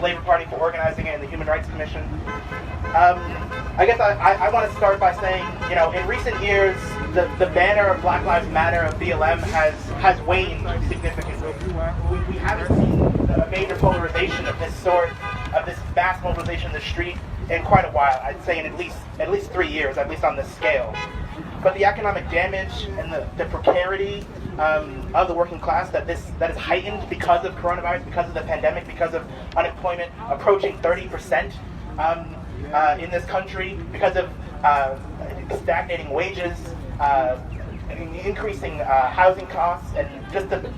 the Labor Party for organizing it and the Human Rights Commission. I guess I want to start by saying, in recent years, the banner of Black Lives Matter of BLM has waned significantly. We haven't seen a major polarization of this sort, of this mass mobilization in the street in quite a while. I'd say in at least 3 years, at least on this scale. But the economic damage and the precarity of the working class that is heightened because of coronavirus, because of the pandemic, because of unemployment approaching 30% in this country, because of stagnating wages, increasing housing costs, and just the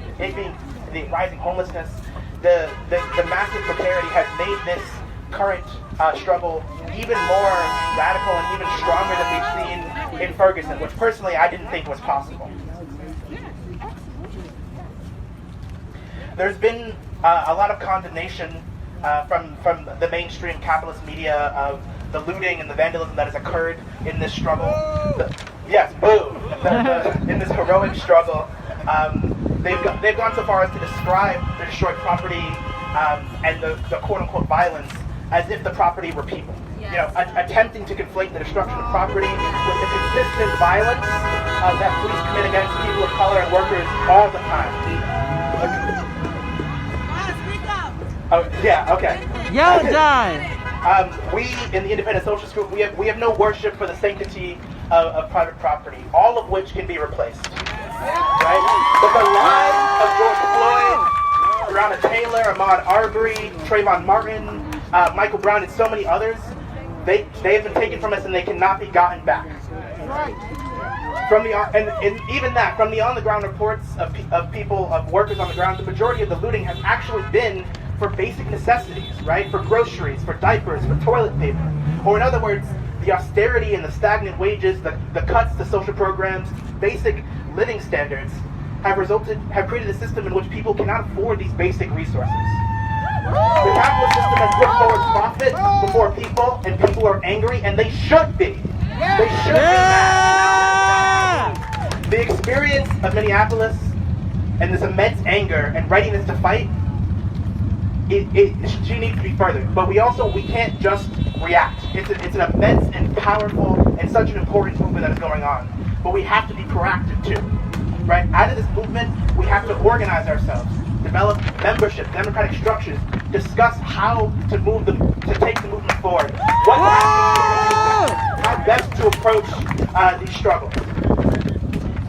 rising homelessness. The massive precarity has made this current struggle even more radical and even stronger than we've seen in Ferguson, which personally I didn't think was possible. There's been a lot of condemnation from the mainstream capitalist media of the looting and the vandalism that has occurred in this struggle. Yes, boo! In this heroic struggle. They've gone so far as to describe the destroyed property and the quote-unquote violence as if the property were people. Attempting to conflate the destruction of property with the consistent violence that police commit against people of color and workers all the time. Oh, yeah, okay. Yo, Jai! We in the Independent Socialist Group, we have no worship for the sanctity of private property, all of which can be replaced. Right? But the lives of George Floyd, Breonna Taylor, Ahmaud Arbery, Trayvon Martin, Michael Brown, and so many others, they have been taken from us and they cannot be gotten back. Right. From the and even that, from the on-the-ground reports of workers on the ground, the majority of the looting has actually been for basic necessities, right? For groceries, for diapers, for toilet paper. Or in other words, the austerity and the stagnant wages, the cuts to social programs, basic living standards have created a system in which people cannot afford these basic resources. The capitalist system has put forward profit before people, and people are angry, and they should be. They should be mad. The experience of Minneapolis and this immense anger and readiness to fight, she needs to be furthered. But we can't just react. It's an immense and powerful and such an important movement that is going on. But we have to be proactive too. Right? Out of this movement, we have to organize ourselves, develop membership, democratic structures, discuss how to take the movement forward. What how best to approach these struggles.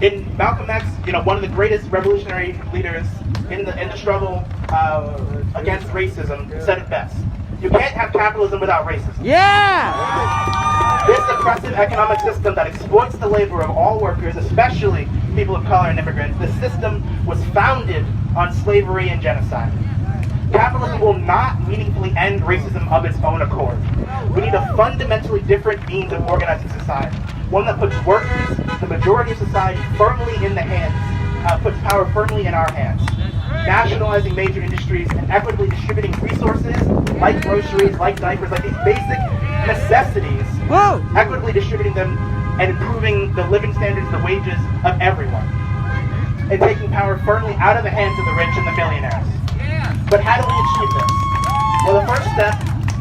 In Malcolm X, one of the greatest revolutionary leaders in the struggle against racism, said it best. You can't have capitalism without racism. Yeah! This oppressive economic system that exploits the labor of all workers, especially people of color and immigrants, the system was founded on slavery and genocide. Capitalism will not meaningfully end racism of its own accord. We need a fundamentally different means of organizing society. One that puts workers, the majority of society, firmly in the hands, puts power firmly in our hands. Nationalizing major industries and equitably distributing resources like groceries, like diapers, like these basic necessities, equitably distributing them and improving the living standards, the wages of everyone. And taking power firmly out of the hands of the rich and the millionaires. But how do we achieve this? Well, the first step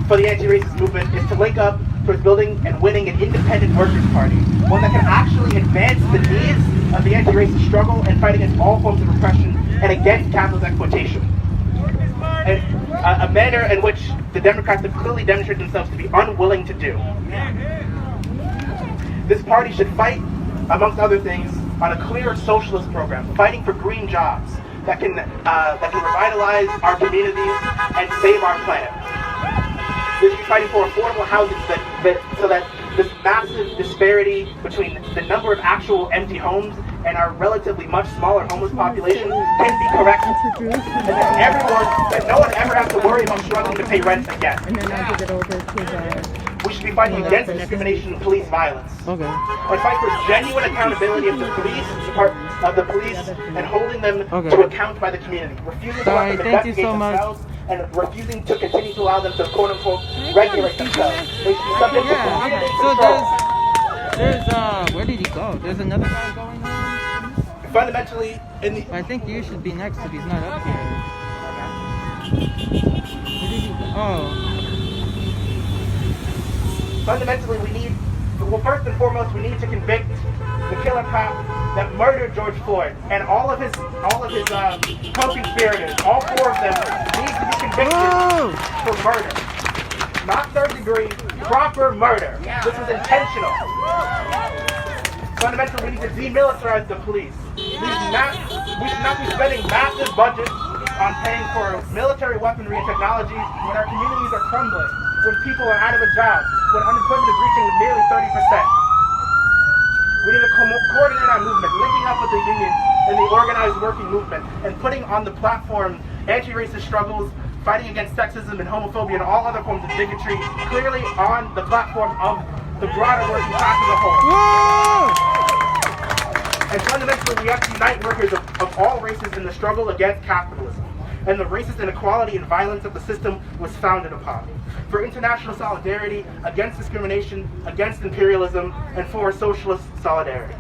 for the anti-racist movement is to link up towards building and winning an independent workers' party, one that can actually advance the needs of the anti-racist struggle and fight against all forms of repression and against capitalist exploitation. And a manner in which the Democrats have clearly demonstrated themselves to be unwilling to do. This party should fight, amongst other things, on a clear socialist program, fighting for green jobs that can revitalize our communities and save our planet. We should be fighting for affordable housing so that this massive disparity between the number of actual empty homes and our relatively much smaller homeless population can be corrected. And that no one ever has to worry about struggling to pay rent again. And then I'll give it over to We should be fighting against discrimination and police violence. Okay. And fight for genuine accountability of the police and holding them to account by the community. Refusing to let them investigate themselves and refusing to continue to allow them to quote-unquote regulate themselves. They should be subject to community control. There's where did he go? There's another guy going on? Fundamentally, I think you should be next if he's not up here. Where did he go? Oh. Fundamentally, first and foremost, we need to convict the killer cop that murdered George Floyd and all of his co-conspirators. All 4 of them need to be convicted for murder. Not third degree, proper murder. This was intentional. Fundamentally, we need to demilitarize the police. We should not be spending massive budgets on paying for military weaponry and technology when our communities are crumbling, when people are out of a job, when unemployment is reaching nearly 30%. We need to coordinate our movement, linking up with the unions and the organized working movement, and putting on the platform anti-racist struggles, fighting against sexism and homophobia and all other forms of bigotry, clearly on the platform of the broader working class as a whole. And fundamentally, we have to unite workers of all races in the struggle against capitalism and the racist inequality and violence that the system was founded upon. For international solidarity against discrimination, against imperialism, and for socialist solidarity.